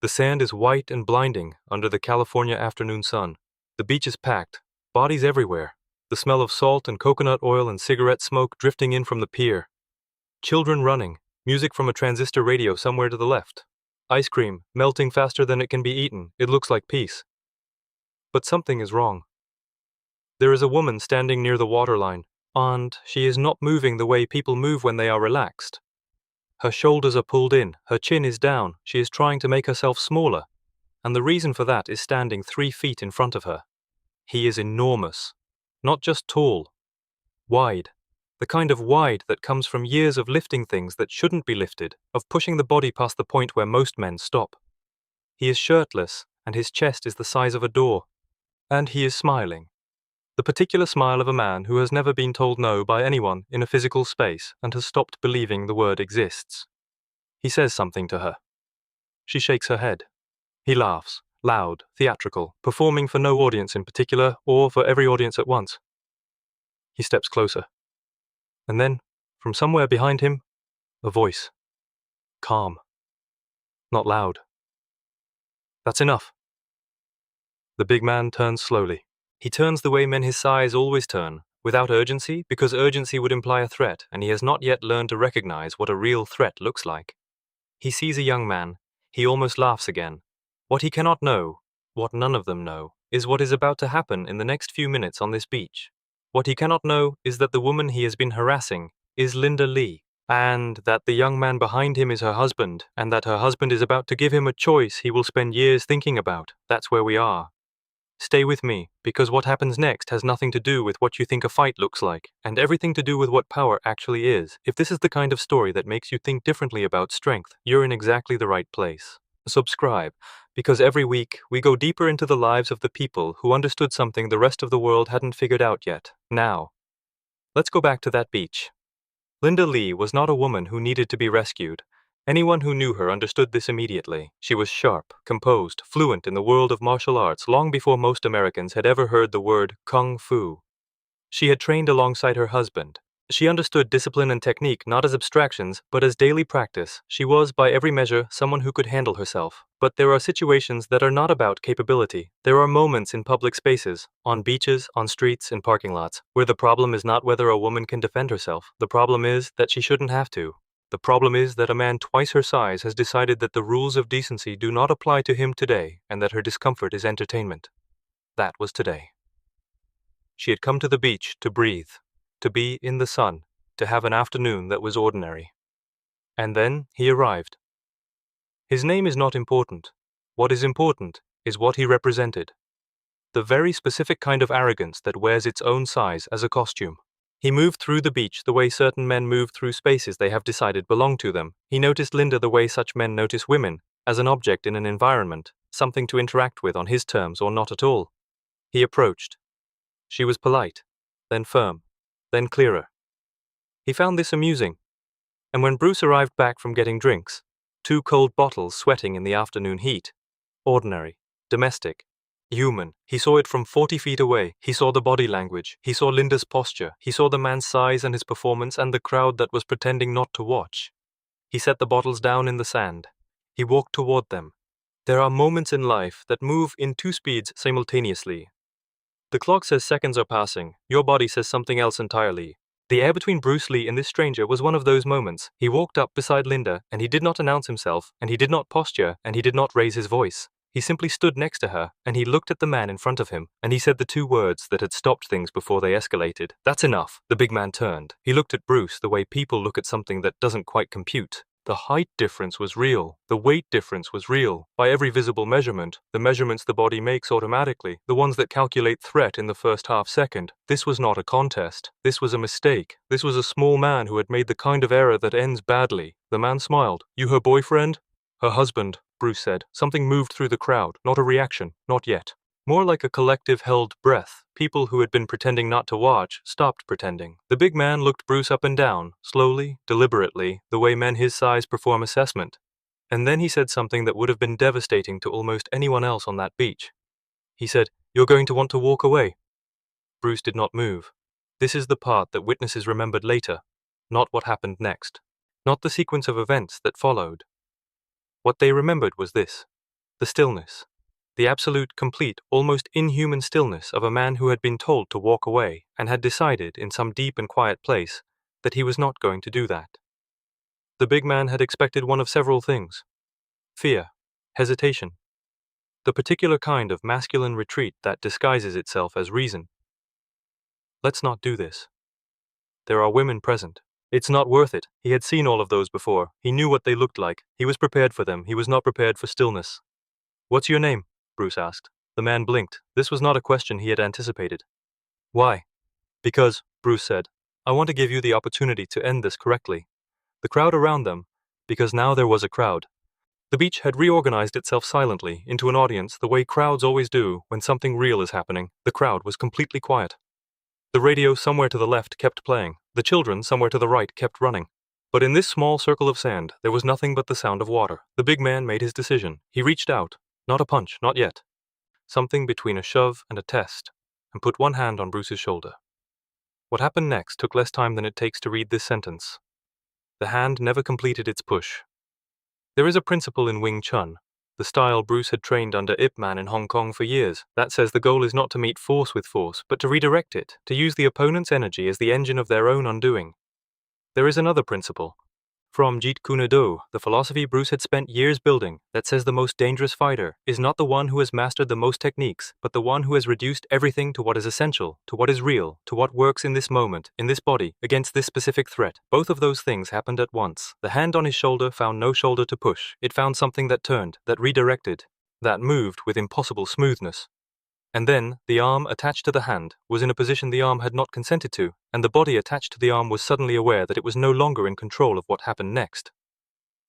The sand is white and blinding under the California afternoon sun. The beach is packed, bodies everywhere, the smell of salt and coconut oil and cigarette smoke drifting in from the pier. Children running, music from a transistor radio somewhere to the left. Ice cream, melting faster than it can be eaten. It looks like peace. But something is wrong. There is a woman standing near the waterline, and she is not moving the way people move when they are relaxed. Her shoulders are pulled in, her chin is down, she is trying to make herself smaller, and the reason for that is standing 3 feet in front of her. He is enormous, not just tall, wide. The kind of wide that comes from years of lifting things that shouldn't be lifted, of pushing the body past the point where most men stop. He is shirtless, and his chest is the size of a door. And he is smiling. The particular smile of a man who has never been told no by anyone in a physical space and has stopped believing the word exists. He says something to her. She shakes her head. He laughs, loud, theatrical, performing for no audience in particular or for every audience at once. He steps closer. And then, from somewhere behind him, a voice. Calm. Not loud. That's enough. The big man turns slowly. He turns the way men his size always turn, without urgency, because urgency would imply a threat, and he has not yet learned to recognize what a real threat looks like. He sees a young man. He almost laughs again. What he cannot know, what none of them know, is what is about to happen in the next few minutes on this beach. What he cannot know is that the woman he has been harassing is Linda Lee, and that the young man behind him is her husband, and that her husband is about to give him a choice he will spend years thinking about. That's where we are. Stay with me, because what happens next has nothing to do with what you think a fight looks like, and everything to do with what power actually is. If this is the kind of story that makes you think differently about strength, you're in exactly the right place. Subscribe, because every week we go deeper into the lives of the people who understood something the rest of the world hadn't figured out yet. Now, let's go back to that beach. Linda Lee was not a woman who needed to be rescued. Anyone who knew her understood this immediately. She was sharp, composed, fluent in the world of martial arts long before most Americans had ever heard the word kung fu. She had trained alongside her husband. She understood discipline and technique not as abstractions, but as daily practice. She was, by every measure, someone who could handle herself. But there are situations that are not about capability. There are moments in public spaces, on beaches, on streets, in parking lots, where the problem is not whether a woman can defend herself. The problem is that she shouldn't have to. The problem is that a man twice her size has decided that the rules of decency do not apply to him today, and that her discomfort is entertainment. That was today. She had come to the beach to breathe, to be in the sun, to have an afternoon that was ordinary. And then he arrived. His name is not important. What is important is what he represented. The very specific kind of arrogance that wears its own size as a costume. He moved through the beach the way certain men move through spaces they have decided belong to them. He noticed Linda the way such men notice women, as an object in an environment, something to interact with on his terms or not at all. He approached. She was polite, then firm, then clearer. He found this amusing. And when Bruce arrived back from getting drinks, 2 cold bottles sweating in the afternoon heat, ordinary, domestic, human, he saw it from 40 feet away. He saw the body language. He saw Linda's posture. He saw the man's size and his performance and the crowd that was pretending not to watch. He set the bottles down in the sand. He walked toward them. There are moments in life that move in 2 speeds simultaneously. The clock says seconds are passing. Your body says something else entirely. The air between Bruce Lee and this stranger was one of those moments. He walked up beside Linda, and he did not announce himself, and he did not posture, and he did not raise his voice. He simply stood next to her, and he looked at the man in front of him, and he said the 2 words that had stopped things before they escalated. That's enough. The big man turned. He looked at Bruce the way people look at something that doesn't quite compute. The height difference was real. The weight difference was real. By every visible measurement, the measurements the body makes automatically, the ones that calculate threat in the first half second. This was not a contest. This was a mistake. This was a small man who had made the kind of error that ends badly. The man smiled. You her boyfriend? Her husband, Bruce said. Something moved through the crowd. Not a reaction. Not yet. More like a collective held breath. People who had been pretending not to watch stopped pretending. The big man looked Bruce up and down, slowly, deliberately, the way men his size perform assessment. And then he said something that would have been devastating to almost anyone else on that beach. He said, "You're going to want to walk away." Bruce did not move. This is the part that witnesses remembered later, not what happened next, not the sequence of events that followed. What they remembered was this. The stillness. The absolute, complete, almost inhuman stillness of a man who had been told to walk away and had decided, in some deep and quiet place, that he was not going to do that. The big man had expected one of several things: fear, hesitation, the particular kind of masculine retreat that disguises itself as reason. Let's not do this. There are women present. It's not worth it. He had seen all of those before. He knew what they looked like. He was prepared for them. He was not prepared for stillness. What's your name? Bruce asked. The man blinked. This was not a question he had anticipated. Why? Because, Bruce said, I want to give you the opportunity to end this correctly. The crowd around them, because now there was a crowd. The beach had reorganized itself silently into an audience the way crowds always do when something real is happening. The crowd was completely quiet. The radio somewhere to the left kept playing. The children somewhere to the right kept running. But in this small circle of sand, there was nothing but the sound of water. The big man made his decision. He reached out. Not a punch, not yet. Something between a shove and a test, and put one hand on Bruce's shoulder. What happened next took less time than it takes to read this sentence. The hand never completed its push. There is a principle in Wing Chun, the style Bruce had trained under Ip Man in Hong Kong for years, that says the goal is not to meet force with force, but to redirect it, to use the opponent's energy as the engine of their own undoing. There is another principle, from Jeet Kune Do, the philosophy Bruce had spent years building, that says the most dangerous fighter is not the one who has mastered the most techniques, but the one who has reduced everything to what is essential, to what is real, to what works in this moment, in this body, against this specific threat. Both of those things happened at once. The hand on his shoulder found no shoulder to push. It found something that turned, that redirected, that moved with impossible smoothness. And then, the arm attached to the hand was in a position the arm had not consented to, and the body attached to the arm was suddenly aware that it was no longer in control of what happened next.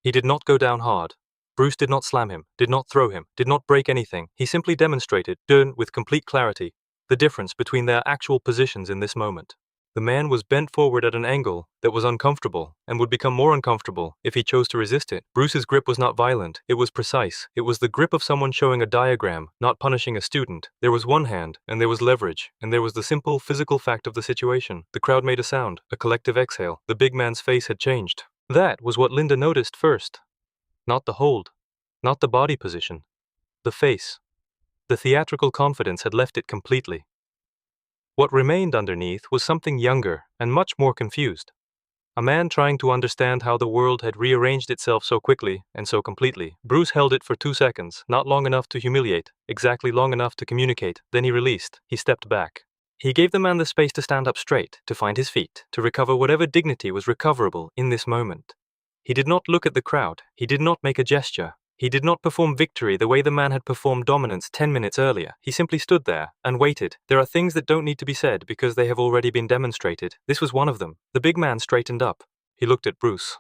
He did not go down hard. Bruce did not slam him, did not throw him, did not break anything. He simply demonstrated, with complete clarity, the difference between their actual positions in this moment. The man was bent forward at an angle that was uncomfortable and would become more uncomfortable if he chose to resist it. Bruce's grip was not violent, it was precise. It was the grip of someone showing a diagram, not punishing a student. There was one hand, and there was leverage, and there was the simple physical fact of the situation. The crowd made a sound, a collective exhale. The big man's face had changed. That was what Linda noticed first. Not the hold, not the body position, the face. The theatrical confidence had left it completely. What remained underneath was something younger and much more confused. A man trying to understand how the world had rearranged itself so quickly and so completely. Bruce held it for 2 seconds, not long enough to humiliate, exactly long enough to communicate. Then he released. He stepped back. He gave the man the space to stand up straight, to find his feet, to recover whatever dignity was recoverable in this moment. He did not look at the crowd. He did not make a gesture. He did not perform victory the way the man had performed dominance 10 minutes earlier. He simply stood there and waited. There are things that don't need to be said because they have already been demonstrated. This was one of them. The big man straightened up. He looked at Bruce.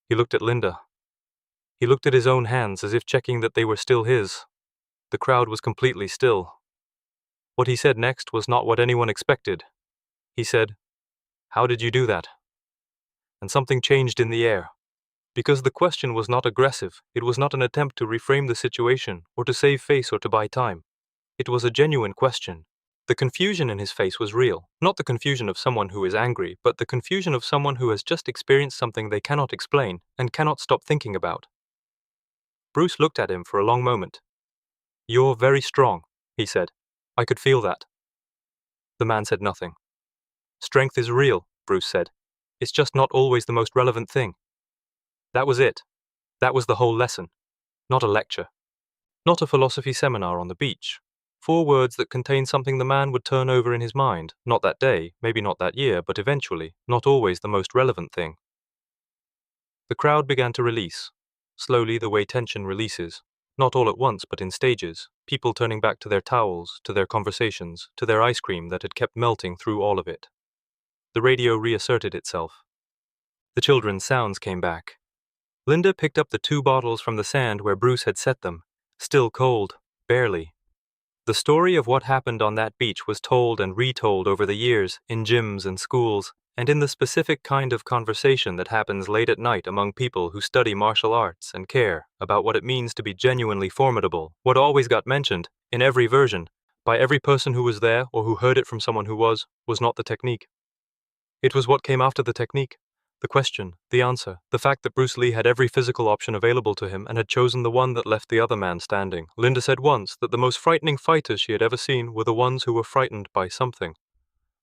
He looked at Linda. He looked at his own hands as if checking that they were still his. The crowd was completely still. What he said next was not what anyone expected. He said, "How did you do that?" And something changed in the air. Because the question was not aggressive, it was not an attempt to reframe the situation or to save face or to buy time. It was a genuine question. The confusion in his face was real, not the confusion of someone who is angry, but the confusion of someone who has just experienced something they cannot explain and cannot stop thinking about. Bruce looked at him for a long moment. "You're very strong," he said. "I could feel that." The man said nothing. "Strength is real," Bruce said. "It's just not always the most relevant thing." That was it. That was the whole lesson. Not a lecture. Not a philosophy seminar on the beach. 4 words that contained something the man would turn over in his mind, not that day, maybe not that year, but eventually, not always the most relevant thing. The crowd began to release, slowly the way tension releases, not all at once but in stages, people turning back to their towels, to their conversations, to their ice cream that had kept melting through all of it. The radio reasserted itself. The children's sounds came back. Linda picked up the 2 bottles from the sand where Bruce had set them, still cold, barely. The story of what happened on that beach was told and retold over the years, in gyms and schools, and in the specific kind of conversation that happens late at night among people who study martial arts and care about what it means to be genuinely formidable. What always got mentioned, in every version, by every person who was there or who heard it from someone who was not the technique. It was what came after the technique. The question, the answer, the fact that Bruce Lee had every physical option available to him and had chosen the one that left the other man standing. Linda said once that the most frightening fighters she had ever seen were the ones who were frightened by something.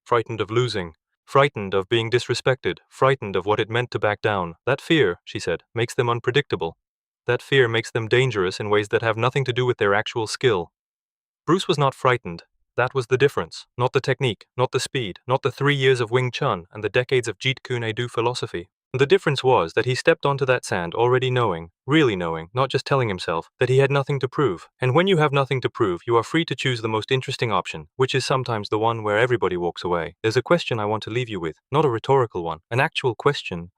Frightened of losing, frightened of being disrespected, frightened of what it meant to back down. That fear, she said, makes them unpredictable. That fear makes them dangerous in ways that have nothing to do with their actual skill. Bruce was not frightened. That was the difference. Not the technique, not the speed, not the 3 years of Wing Chun and the decades of Jeet Kune Do philosophy. The difference was that he stepped onto that sand already knowing, really knowing, not just telling himself, that he had nothing to prove. And when you have nothing to prove, you are free to choose the most interesting option, which is sometimes the one where everybody walks away. There's a question I want to leave you with, not a rhetorical one, an actual question.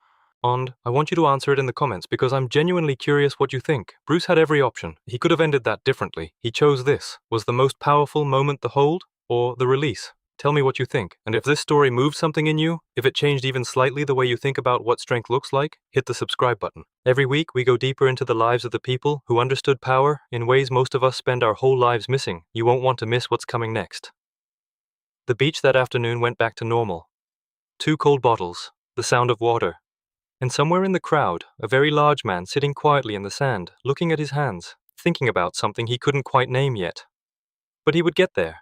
And I want you to answer it in the comments because I'm genuinely curious what you think. Bruce had every option. He could have ended that differently. He chose this. Was the most powerful moment the hold or the release? Tell me what you think. And if this story moved something in you, if it changed even slightly the way you think about what strength looks like, hit the subscribe button. Every week we go deeper into the lives of the people who understood power in ways most of us spend our whole lives missing. You won't want to miss what's coming next. The beach that afternoon went back to normal. 2 cold bottles, the sound of water. And somewhere in the crowd, a very large man sitting quietly in the sand, looking at his hands, thinking about something he couldn't quite name yet. But he would get there.